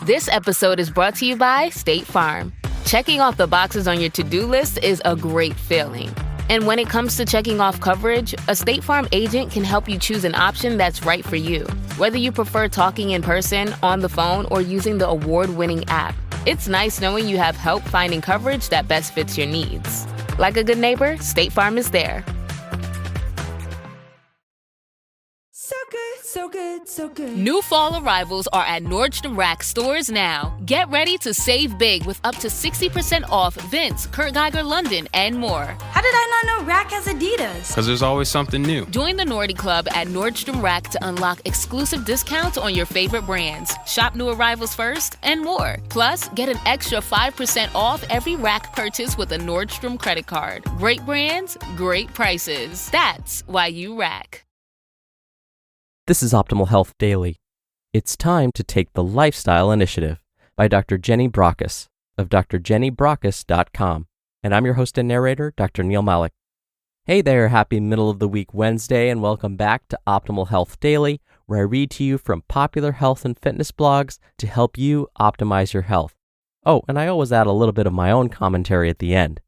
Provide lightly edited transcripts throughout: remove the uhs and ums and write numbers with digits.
This episode is brought to you by State Farm. Checking off the boxes on your to-do list is a great feeling. And when it comes to checking off coverage, a State Farm agent can help you choose an option that's right for you. Whether you prefer talking in person, on the phone, or using the award-winning app, it's nice knowing you have help finding coverage that best fits your needs. Like a good neighbor, State Farm is there. So good, so good, so good. New fall arrivals are at Nordstrom Rack stores now. Get ready to save big with up to 60% off Vince, Kurt Geiger London, and more. How did I not know Rack has Adidas? Because there's always something new. Join the Nordy Club at Nordstrom Rack to unlock exclusive discounts on your favorite brands. Shop new arrivals first and more. Plus, get an extra 5% off every Rack purchase with a Nordstrom credit card. Great brands, great prices. That's why you Rack. This is Optimal Health Daily. It's time to take the Lifestyle Initiative by Dr. Jenny Brockis of drjennybrockis.com. And I'm your host and narrator, Dr. Neil Malik. Hey there, happy middle of the week Wednesday, and welcome back to Optimal Health Daily, where I read to you from popular health and fitness blogs to help you optimize your health. Oh, and I always add a little bit of my own commentary at the end.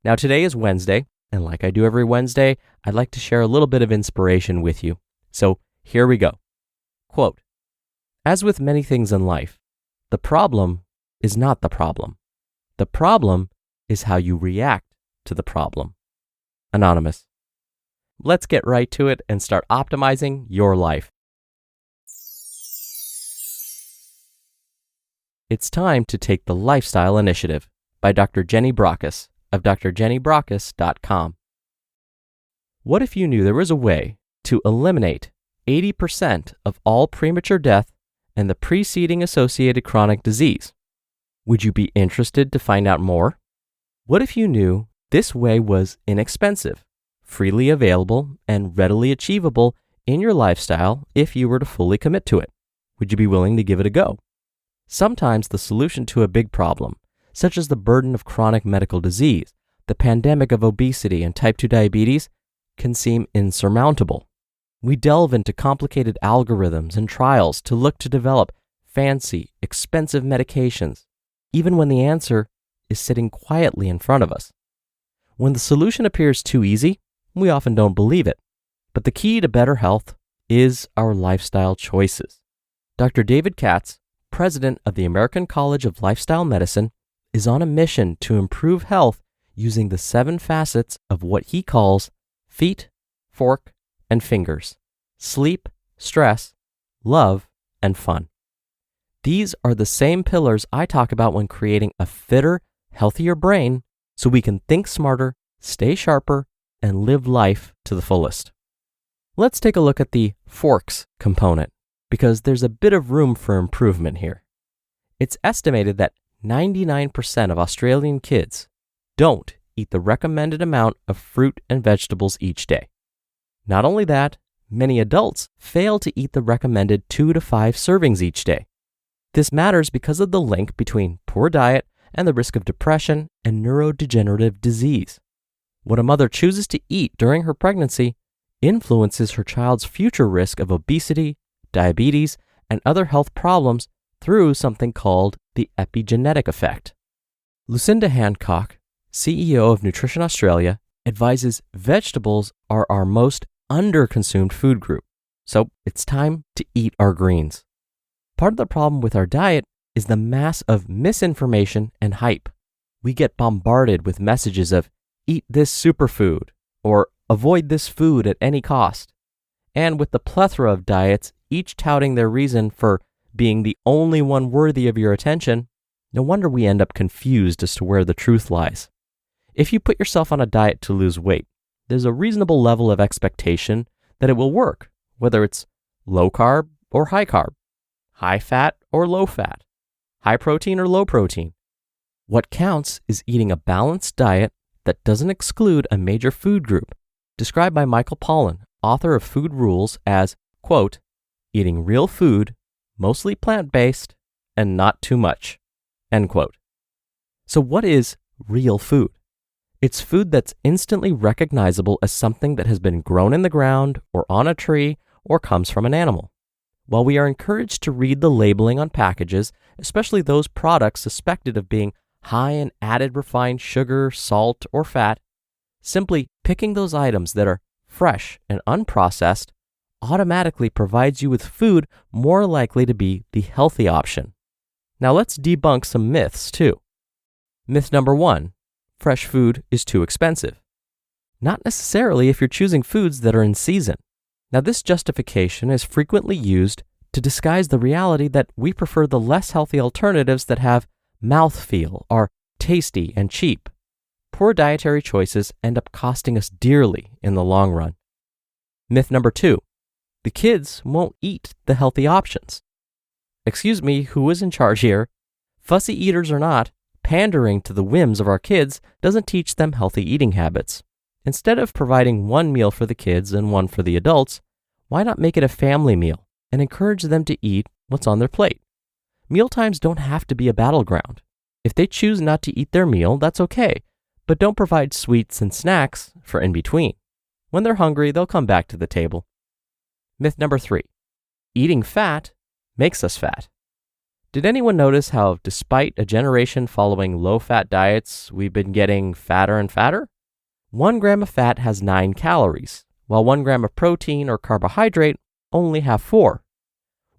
Now, today is Wednesday, and like I do every Wednesday, I'd like to share a little bit of inspiration with you. So, here we go. Quote, "As with many things in life, the problem is not the problem. The problem is how you react to the problem." Anonymous. Let's get right to it and start optimizing your life. It's time to take the Lifestyle Initiative by Dr. Jenny Brockis of drjennybrockis.com. What if you knew there was a way to eliminate 80% of all premature death and the preceding associated chronic disease? Would you be interested to find out more? What if you knew this way was inexpensive, freely available, and readily achievable in your lifestyle if you were to fully commit to it? Would you be willing to give it a go? Sometimes the solution to a big problem, such as the burden of chronic medical disease, the pandemic of obesity and type 2 diabetes, can seem insurmountable. We delve into complicated algorithms and trials to look to develop fancy, expensive medications, even when the answer is sitting quietly in front of us. When the solution appears too easy, we often don't believe it. But the key to better health is our lifestyle choices. Dr. David Katz, president of the American College of Lifestyle Medicine, is on a mission to improve health using the 7 facets of what he calls feet, fork, and fingers: sleep, stress, love, and fun. These are the same pillars I talk about when creating a fitter, healthier brain so we can think smarter, stay sharper, and live life to the fullest. Let's take a look at the forks component, because there's a bit of room for improvement here. It's estimated that 99% of Australian kids don't eat the recommended amount of fruit and vegetables each day. Not only that, many adults fail to eat the recommended 2 to 5 servings each day. This matters because of the link between poor diet and the risk of depression and neurodegenerative disease. What a mother chooses to eat during her pregnancy influences her child's future risk of obesity, diabetes, and other health problems through something called the epigenetic effect. Lucinda Hancock, CEO of Nutrition Australia, advises vegetables are our most under-consumed food group, so it's time to eat our greens. Part of the problem with our diet is the mass of misinformation and hype. We get bombarded with messages of eat this superfood or avoid this food at any cost. And with the plethora of diets, each touting their reason for being the only one worthy of your attention, no wonder we end up confused as to where the truth lies. If you put yourself on a diet to lose weight, there's a reasonable level of expectation that it will work, whether it's low carb or high carb, high fat or low fat, high protein or low protein. What counts is eating a balanced diet that doesn't exclude a major food group, described by Michael Pollan, author of Food Rules, as, quote, eating real food, mostly plant-based, and not too much, end quote. So what is real food? It's food that's instantly recognizable as something that has been grown in the ground or on a tree or comes from an animal. While we are encouraged to read the labeling on packages, especially those products suspected of being high in added refined sugar, salt, or fat, simply picking those items that are fresh and unprocessed automatically provides you with food more likely to be the healthy option. Now let's debunk some myths too. Myth number 1, fresh food is too expensive. Not necessarily if you're choosing foods that are in season. Now this justification is frequently used to disguise the reality that we prefer the less healthy alternatives that have mouthfeel, are tasty and cheap. Poor dietary choices end up costing us dearly in the long run. Myth number 2, the kids won't eat the healthy options. Excuse me, who is in charge here? Fussy eaters or not, pandering to the whims of our kids doesn't teach them healthy eating habits. Instead of providing one meal for the kids and one for the adults, why not make it a family meal and encourage them to eat what's on their plate? Mealtimes don't have to be a battleground. If they choose not to eat their meal, that's okay, but don't provide sweets and snacks for in between. When they're hungry, they'll come back to the table. Myth number 3, eating fat makes us fat. Did anyone notice how, despite a generation following low-fat diets, we've been getting fatter and fatter? 1 gram of fat has 9 calories, while 1 gram of protein or carbohydrate only have 4.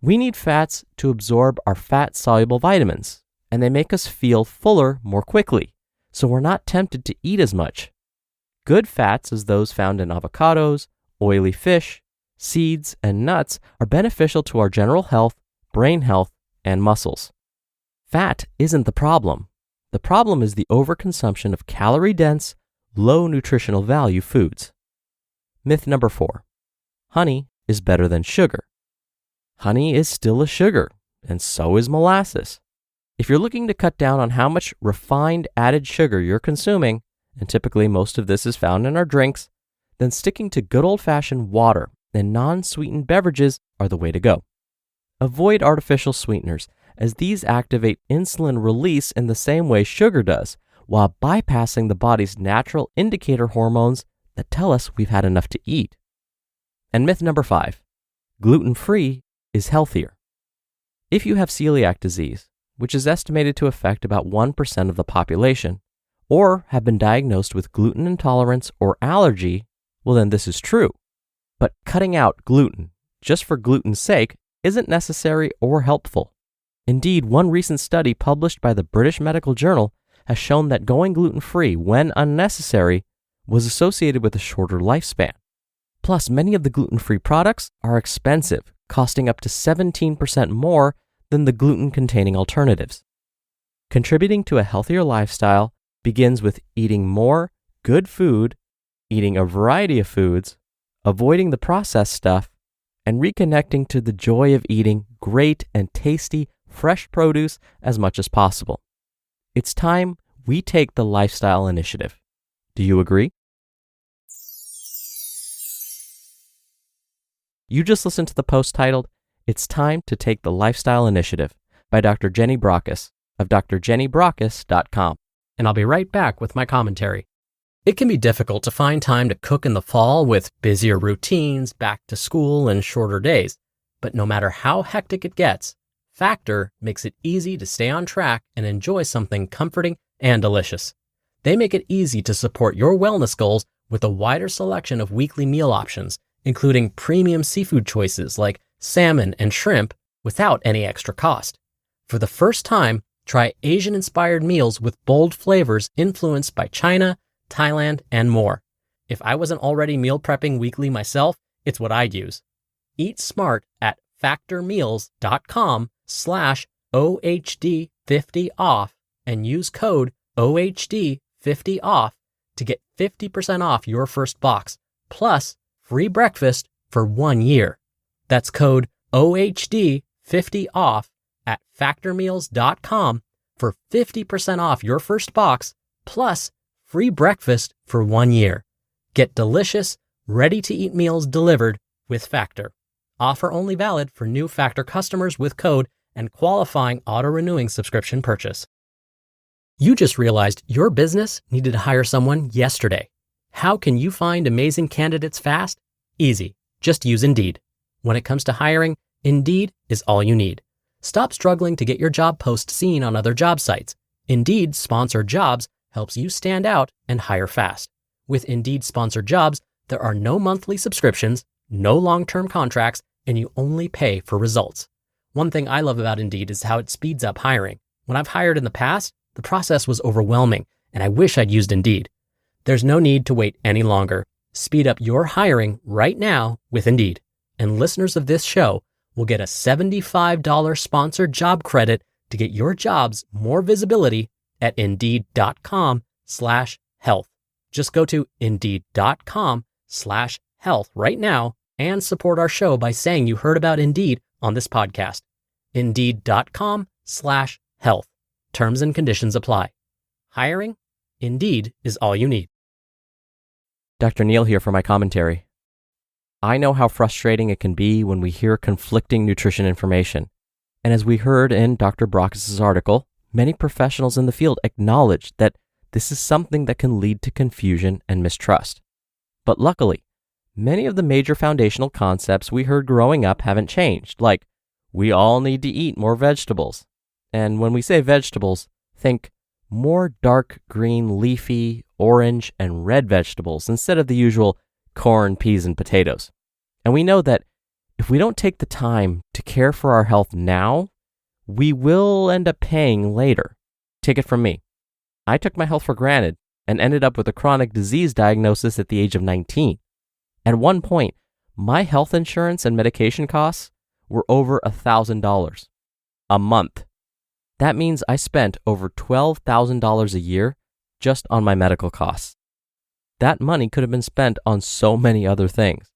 We need fats to absorb our fat-soluble vitamins, and they make us feel fuller more quickly, so we're not tempted to eat as much. Good fats, as those found in avocados, oily fish, seeds, and nuts, are beneficial to our general health, brain health, and muscles. Fat isn't the problem. The problem is the overconsumption of calorie-dense, low nutritional value foods. Myth number 4, honey is better than sugar. Honey is still a sugar, and so is molasses. If you're looking to cut down on how much refined added sugar you're consuming, and typically most of this is found in our drinks, then sticking to good old-fashioned water and non-sweetened beverages are the way to go. Avoid artificial sweeteners, as these activate insulin release in the same way sugar does, while bypassing the body's natural indicator hormones that tell us we've had enough to eat. And myth number 5, gluten-free is healthier. If you have celiac disease, which is estimated to affect about 1% of the population, or have been diagnosed with gluten intolerance or allergy, well then this is true. But cutting out gluten, just for gluten's sake, isn't necessary or helpful. Indeed, one recent study published by the British Medical Journal has shown that going gluten-free, when unnecessary, was associated with a shorter lifespan. Plus, many of the gluten-free products are expensive, costing up to 17% more than the gluten-containing alternatives. Contributing to a healthier lifestyle begins with eating more good food, eating a variety of foods, avoiding the processed stuff, and reconnecting to the joy of eating great and tasty fresh produce as much as possible. It's time we take the lifestyle initiative. Do you agree? You just listened to the post titled, "It's Time to Take the Lifestyle Initiative" by Dr. Jenny Brockis of drjennybrockis.com. And I'll be right back with my commentary. It can be difficult to find time to cook in the fall with busier routines, back to school, and shorter days. But no matter how hectic it gets, Factor makes it easy to stay on track and enjoy something comforting and delicious. They make it easy to support your wellness goals with a wider selection of weekly meal options, including premium seafood choices like salmon and shrimp without any extra cost. For the first time, try Asian-inspired meals with bold flavors influenced by China, Thailand, and more. If I wasn't already meal prepping weekly myself, it's what I'd use. Eat smart at factormeals.com/OHD50off and use code OHD50off to get 50% off your first box, plus free breakfast for 1 year. That's code OHD50off at factormeals.com for 50% off your first box, plus free breakfast for 1 year. Get delicious, ready-to-eat meals delivered with Factor. Offer only valid for new Factor customers with code and qualifying auto-renewing subscription purchase. You just realized your business needed to hire someone yesterday. How can you find amazing candidates fast? Easy. Just use Indeed. When it comes to hiring, Indeed is all you need. Stop struggling to get your job post seen on other job sites. Indeed Sponsored Jobs helps you stand out and hire fast. With Indeed Sponsored Jobs, there are no monthly subscriptions, no long-term contracts, and you only pay for results. One thing I love about Indeed is how it speeds up hiring. When I've hired in the past, the process was overwhelming, and I wish I'd used Indeed. There's no need to wait any longer. Speed up your hiring right now with Indeed. And listeners of this show will get a $75 sponsored job credit to get your jobs more visibility at Indeed.com/health. Just go to Indeed.com/health right now and support our show by saying you heard about Indeed on this podcast. Indeed.com/health. Terms and conditions apply. Hiring? Indeed is all you need. Dr. Neal here for my commentary. I know how frustrating it can be when we hear conflicting nutrition information. And as we heard in Dr. Brockis' article, many professionals in the field acknowledge that this is something that can lead to confusion and mistrust. But luckily, many of the major foundational concepts we heard growing up haven't changed, like we all need to eat more vegetables. And when we say vegetables, think more dark green, leafy, orange, and red vegetables instead of the usual corn, peas, and potatoes. And we know that if we don't take the time to care for our health now, we will end up paying later. Take it from me. I took my health for granted and ended up with a chronic disease diagnosis at the age of 19. At one point, my health insurance and medication costs were over $1,000 a month. That means I spent over $12,000 a year just on my medical costs. That money could have been spent on so many other things.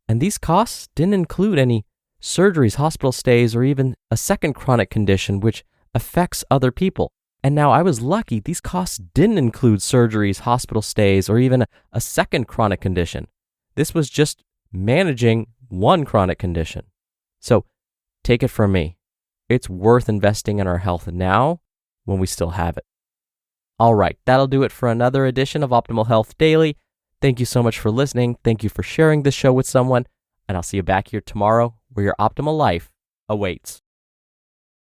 And these costs didn't include any surgeries, hospital stays, or even a second chronic condition which affects other people. And now I was lucky these costs didn't include surgeries, hospital stays, or even a second chronic condition. This was just managing one chronic condition. So take it from me. It's worth investing in our health now when we still have it. All right, that'll do it for another edition of Optimal Health Daily. Thank you so much for listening. Thank you for sharing this show with someone. And I'll see you back here tomorrow where your optimal life awaits.